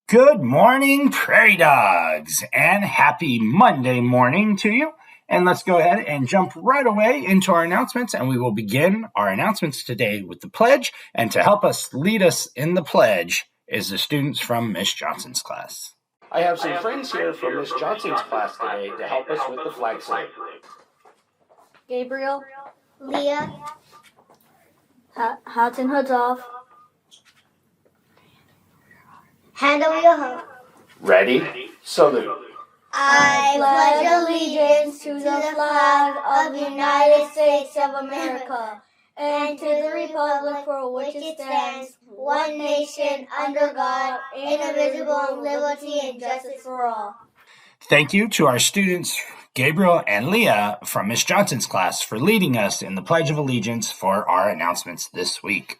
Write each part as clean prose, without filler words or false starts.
Good morning, Prairie Dogs, and happy Monday morning to you. And let's go ahead and jump right away into our announcements, and we will begin our announcements today with the pledge. And to help us lead us in the pledge is the students from Miss Johnson's class. I have some friends here from Miss Johnson's class today to help us with the flag salute. Gabriel, Leah, hats and hoods off. handle your hoe. Ready? Salute. I pledge allegiance to the flag of the United States of America and to the republic for which it stands, one nation, under God, indivisible, with liberty and justice for all. Thank you to our students, Gabriel and Leah from Miss Johnson's class, for leading us in the Pledge of Allegiance for our announcements this week.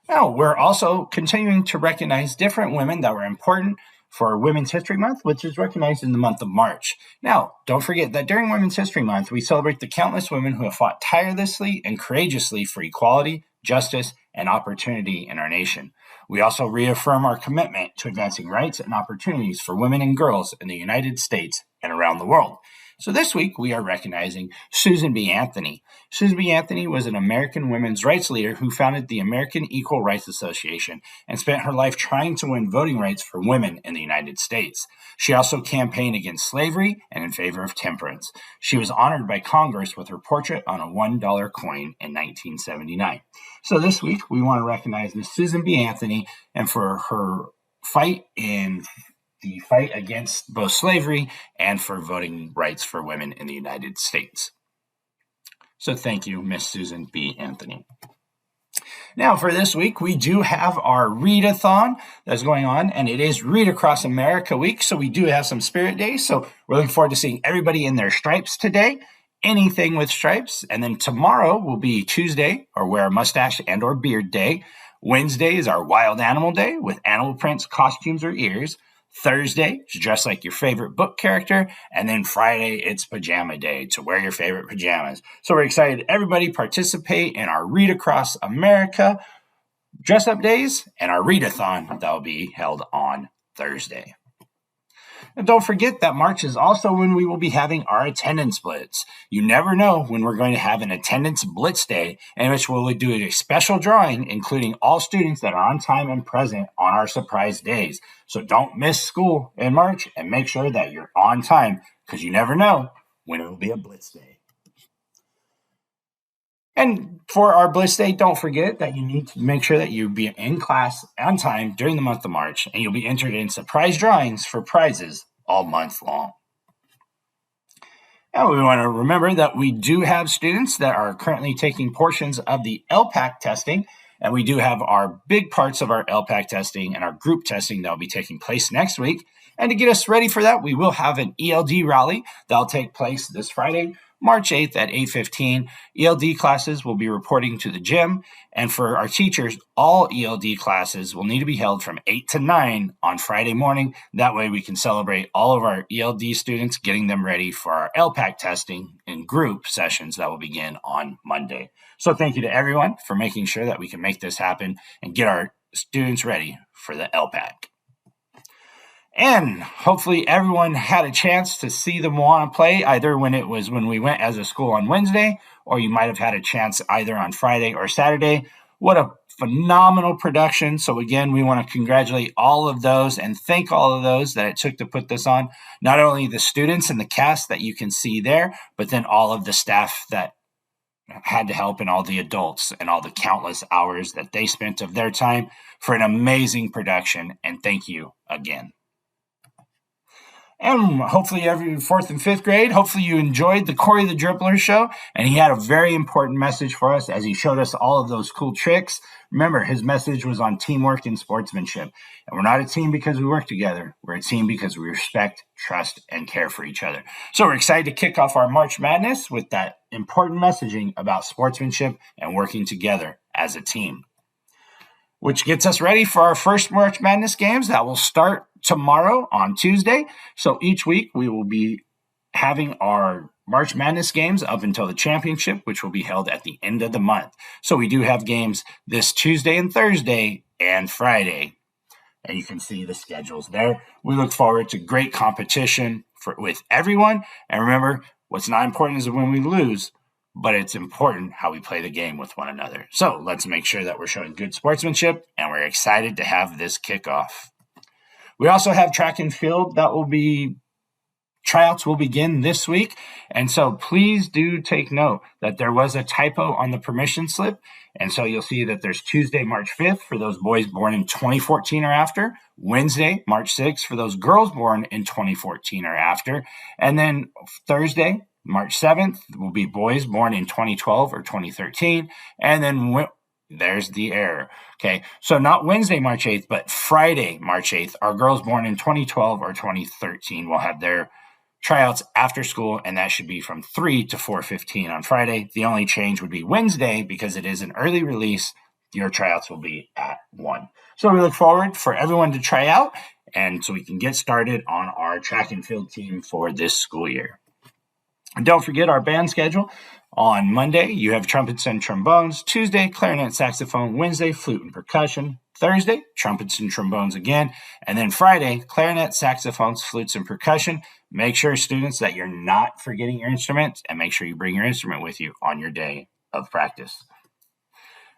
Now, we're also continuing to recognize different women that were important for Women's History Month, which is recognized in the month of March. Now, don't forget that during Women's History Month, we celebrate the countless women who have fought tirelessly and courageously for equality, justice, and opportunity in our nation. We also reaffirm our commitment to advancing rights and opportunities for women and girls in the United States and around the world. So this week, we are recognizing Susan B. Anthony. Susan B. Anthony was an American women's rights leader who founded the American Equal Rights Association and spent her life trying to win voting rights for women in the United States. She also campaigned against slavery and in favor of temperance. She was honored by Congress with her portrait on a $1 coin in 1979. So this week, we want to recognize Ms. Susan B. Anthony and for her fight in the fight against both slavery and for voting rights for women in the United States. So thank you, Miss Susan B. Anthony. Now, for this week, we do have our readathon that's going on, and it is Read Across America Week, so we do have some Spirit Days, so we're looking forward to seeing everybody in their stripes today, anything with stripes, and then tomorrow will be Tuesday, or Wear a Mustache and or Beard Day. Wednesday is our Wild Animal Day with animal prints, costumes, or ears. Thursday is dress like your favorite book character, and then Friday it's Pajama Day to wear your favorite pajamas. So we're excited everybody participate in our Read Across America dress up days and our readathon that will be held on Thursday. And don't forget that March is also when we will be having our attendance blitz. You never know when we're going to have an attendance blitz day in which we'll do a special drawing, including all students that are on time and present on our surprise days. So don't miss school in March and make sure that you're on time because you never know when it will be a blitz day. And for our Blitz Day, don't forget that you need to make sure that you be in class on time during the month of March, and you'll be entered in surprise drawings for prizes all month long. And we want to remember that we do have students that are currently taking portions of the LPAC testing, and we do have our big parts of our LPAC testing and our group testing that will be taking place next week. And to get us ready for that, we will have an ELD Rally that will take place this Friday, March 8th at 8:15. ELD classes will be reporting to the gym, and for our teachers, all ELD classes will need to be held from 8 to 9 on Friday morning. That way we can celebrate all of our ELD students, getting them ready for our LPAC testing and group sessions that will begin on Monday. So thank you to everyone for making sure that we can make this happen and get our students ready for the LPAC. And hopefully everyone had a chance to see the Moana play, either when we went as a school on Wednesday, or you might have had a chance either on Friday or Saturday. What a phenomenal production. So again, we want to congratulate all of those and thank all of those that it took to put this on. Not only the students and the cast that you can see there, but then all of the staff that had to help and all the adults and all the countless hours that they spent of their time for an amazing production. And thank you again. And hopefully every 4th and 5th grade, hopefully you enjoyed the Corey the Dribbler show. And he had a very important message for us as he showed us all of those cool tricks. Remember, his message was on teamwork and sportsmanship. And we're not a team because we work together. We're a team because we respect, trust, and care for each other. So we're excited to kick off our March Madness with that important messaging about sportsmanship and working together as a team. Which gets us ready for our first March Madness games that will start tomorrow on Tuesday. So each week we will be having our March Madness games up until the championship, which will be held at the end of the month. So we do have games this Tuesday and Thursday and Friday. and you can see the schedules there. We look forward to great competition with everyone. And remember, what's not important is when we lose, but it's important how we play the game with one another. So let's make sure that we're showing good sportsmanship, and we're excited to have this kickoff. We also have track and field tryouts will begin this week. And so please do take note that there was a typo on the permission slip. And so you'll see that there's Tuesday, March 5th for those boys born in 2014 or after, Wednesday, March 6th for those girls born in 2014 or after, and then Thursday, March 7th will be boys born in 2012 or 2013, and then there's the error. Okay, so not Wednesday, March 8th, but Friday, March 8th, our girls born in 2012 or 2013 will have their tryouts after school, and that should be from 3 to 4:15 on Friday. The only change would be Wednesday because it is an early release. Your tryouts will be at 1. So we look forward for everyone to try out, and so we can get started on our track and field team for this school year. And don't forget our band schedule. On Monday, you have trumpets and trombones. Tuesday, clarinet, saxophone. Wednesday, flute and percussion. Thursday, trumpets and trombones again. And then Friday, clarinet, saxophones, flutes, and percussion. Make sure, students, that you're not forgetting your instrument, and make sure you bring your instrument with you on your day of practice.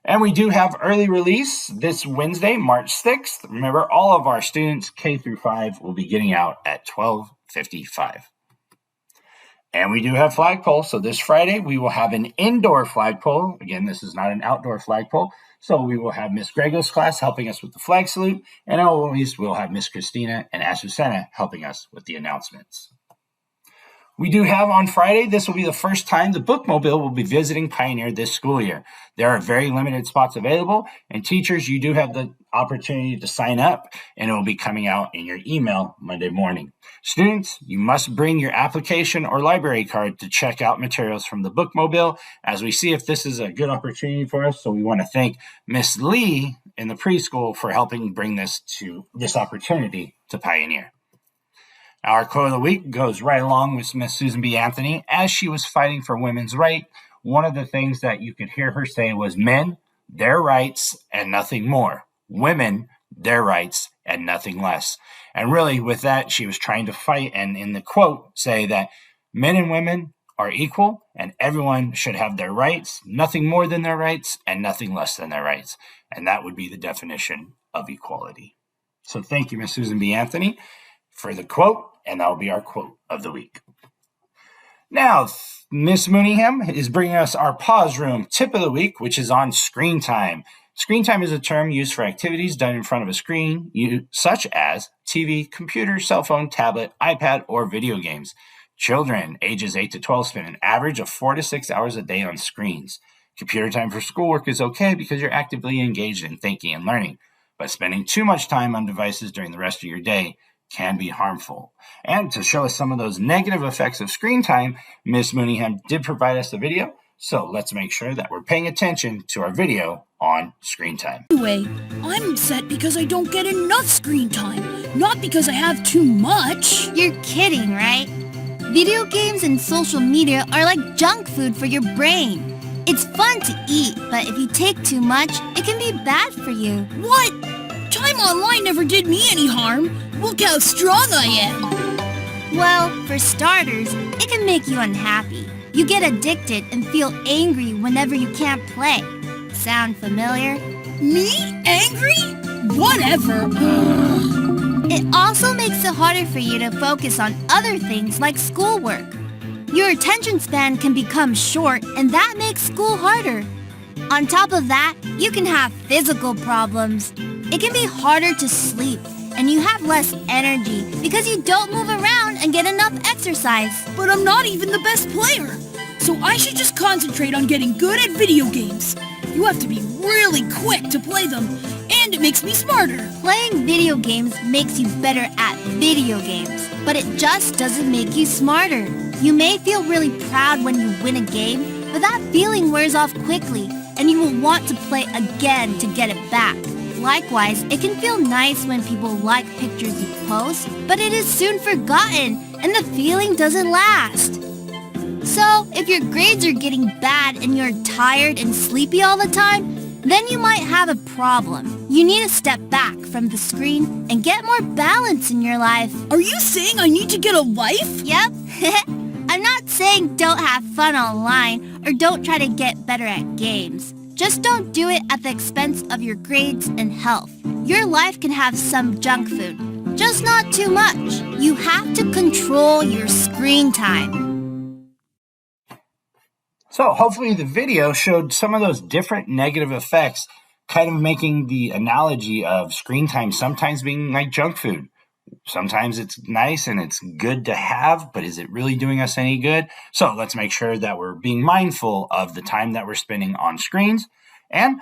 And we do have early release this Wednesday, March 6th. Remember, all of our students, K through 5, will be getting out at 12:55. And we do have Flagpole. So this Friday, we will have an indoor flagpole. Again, this is not an outdoor flagpole. So we will have Miss Grego's class helping us with the flag salute. And always we'll have Miss Christina and Azucena helping us with the announcements. We do have on Friday, this will be the first time the Bookmobile will be visiting Pioneer this school year. There are very limited spots available, and teachers, you do have the opportunity to sign up, and it will be coming out in your email Monday morning. Students, you must bring your application or library card to check out materials from the Bookmobile as we see if this is a good opportunity for us. So we want to thank Miss Lee in the preschool for helping bring this opportunity to Pioneer. Our quote of the week goes right along with Miss Susan B. Anthony. As she was fighting for women's rights, one of the things that you could hear her say was, men, their rights and nothing more. Women, their rights and nothing less. And really with that, she was trying to fight and in the quote say that men and women are equal and everyone should have their rights, nothing more than their rights and nothing less than their rights. And that would be the definition of equality. So thank you, Miss Susan B. Anthony, for the quote, and that will be our quote of the week. Now, Miss Mooneyham is bringing us our pause room tip of the week, which is on screen time. Screen time is a term used for activities done in front of a screen, such as TV, computer, cell phone, tablet, iPad, or video games. Children ages 8 to 12 spend an average of 4 to 6 hours a day on screens. Computer time for schoolwork is okay because you're actively engaged in thinking and learning, but spending too much time on devices during the rest of your day can be harmful. And to show us some of those negative effects of screen time, Miss Mooneyham did provide us a video, so let's make sure that we're paying attention to our video on screen time. Anyway, I'm upset because I don't get enough screen time, not because I have too much. You're kidding, right? Video games and social media are like junk food for your brain. It's fun to eat, but if you take too much, it can be bad for you. What? Time online never did me any harm. Look how strong I am. Well, for starters, it can make you unhappy. You get addicted and feel angry whenever you can't play. Sound familiar? Me? Angry? Whatever. It also makes it harder for you to focus on other things like schoolwork. Your attention span can become short, and that makes school harder. On top of that, you can have physical problems. It can be harder to sleep, and you have less energy because you don't move around and get enough exercise. But I'm not even the best player, so I should just concentrate on getting good at video games. You have to be really quick to play them, and it makes me smarter. Playing video games makes you better at video games, but it just doesn't make you smarter. You may feel really proud when you win a game, but that feeling wears off quickly, and you will want to play again to get it back. Likewise, it can feel nice when people like pictures you post, but it is soon forgotten, and the feeling doesn't last. So, if your grades are getting bad and you're tired and sleepy all the time, then you might have a problem. You need to step back from the screen and get more balance in your life. Are you saying I need to get a life? Yep. I'm not saying don't have fun online or don't try to get better at games. Just don't do it at the expense of your grades and health. Your life can have some junk food, just not too much. You have to control your screen time. So hopefully the video showed some of those different negative effects, kind of making the analogy of screen time sometimes being like junk food. Sometimes it's nice and it's good to have, but is it really doing us any good? So let's make sure that we're being mindful of the time that we're spending on screens and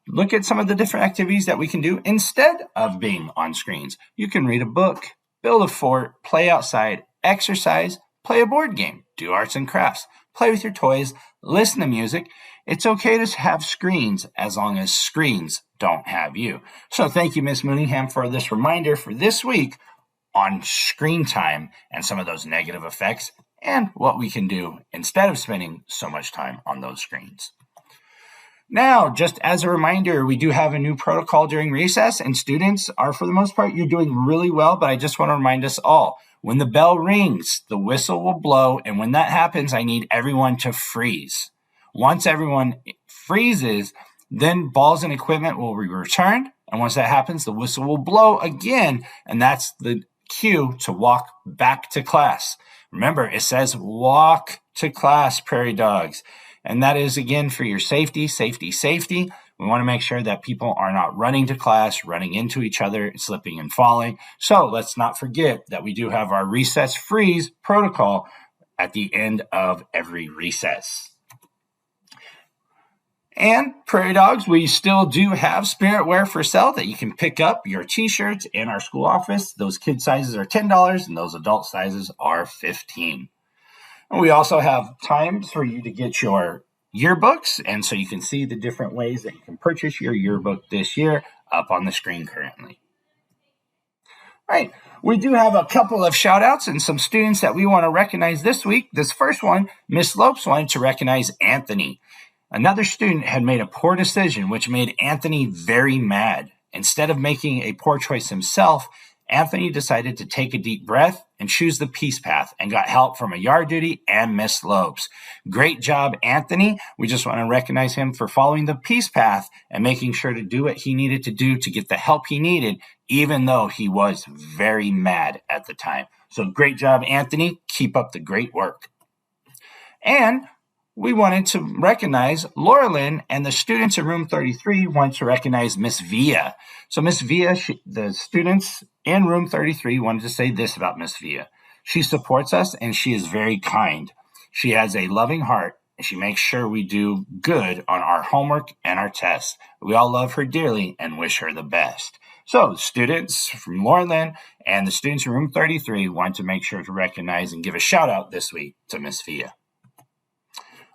look at some of the different activities that we can do instead of being on screens. You can read a book, build a fort, play outside, exercise, play a board game, do arts and crafts, play with your toys, listen to music. It's okay to have screens as long as screens don't have you. So thank you, Ms. Mooneyham, for this reminder for this week on screen time and some of those negative effects and what we can do instead of spending so much time on those screens. Now, just as a reminder, we do have a new protocol during recess, and students are, for the most part, you're doing really well, but I just want to remind us all, when the bell rings, the whistle will blow, and when that happens, I need everyone to freeze. Once everyone freezes, then balls and equipment will be returned, and once that happens, the whistle will blow again, and that's the cue to walk back to class. Remember, it says walk to class, prairie dogs. And that is, again, for your safety, safety, safety. We want to make sure that people are not running to class, running into each other, slipping and falling. So let's not forget that we do have our recess freeze protocol at the end of every recess. And prairie dogs, we still do have spirit wear for sale that you can pick up your t-shirts in our school office. Those kid sizes are $10 and those adult sizes are $15. And we also have times for you to get your yearbooks, and so you can see the different ways that you can purchase your yearbook this year up on the screen currently. All right, we do have a couple of shout outs and some students that we want to recognize this week. This first one, Miss Lopes wanted to recognize Anthony. Another student had made a poor decision, which made Anthony very mad. Instead of making a poor choice himself, Anthony decided to take a deep breath and choose the peace path and got help from a yard duty and Miss Lopes. Great job, Anthony. We just want to recognize him for following the peace path and making sure to do what he needed to do to get the help he needed, even though he was very mad at the time. So great job, Anthony. Keep up the great work. And we wanted to recognize Laura Lynn, and the students in room 33 want to recognize Miss Via. So Miss Via, the students in room 33 wanted to say this about Miss Via. She supports us and she is very kind. She has a loving heart and she makes sure we do good on our homework and our tests. We all love her dearly and wish her the best. So students from Laura Lynn and the students in room 33 want to make sure to recognize and give a shout out this week to Miss Via.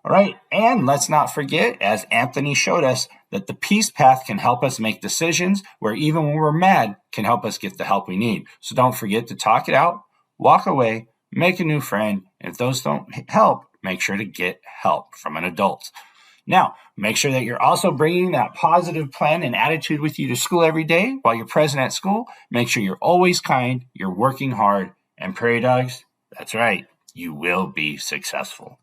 All right, and let's not forget, as Anthony showed us, that the peace path can help us make decisions where even when we're mad can help us get the help we need. So don't forget to talk it out, walk away, make a new friend, and if those don't help, make sure to get help from an adult. Now, make sure that you're also bringing that positive plan and attitude with you to school every day while you're present at school. Make sure you're always kind, you're working hard, and prairie dogs, that's right, you will be successful.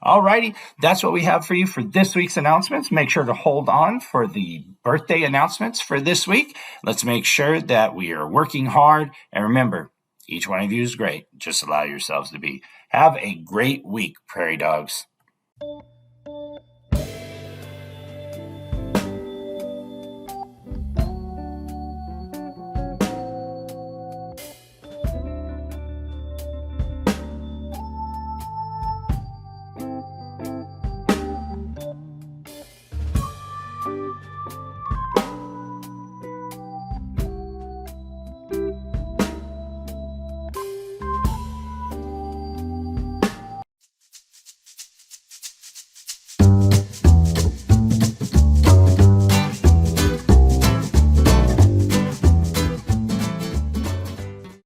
Alrighty, that's what we have for you for this week's announcements. Make sure to hold on for the birthday announcements for this week. Let's make sure that we are working hard. And remember, each one of you is great. Just allow yourselves to be. Have a great week, prairie dogs.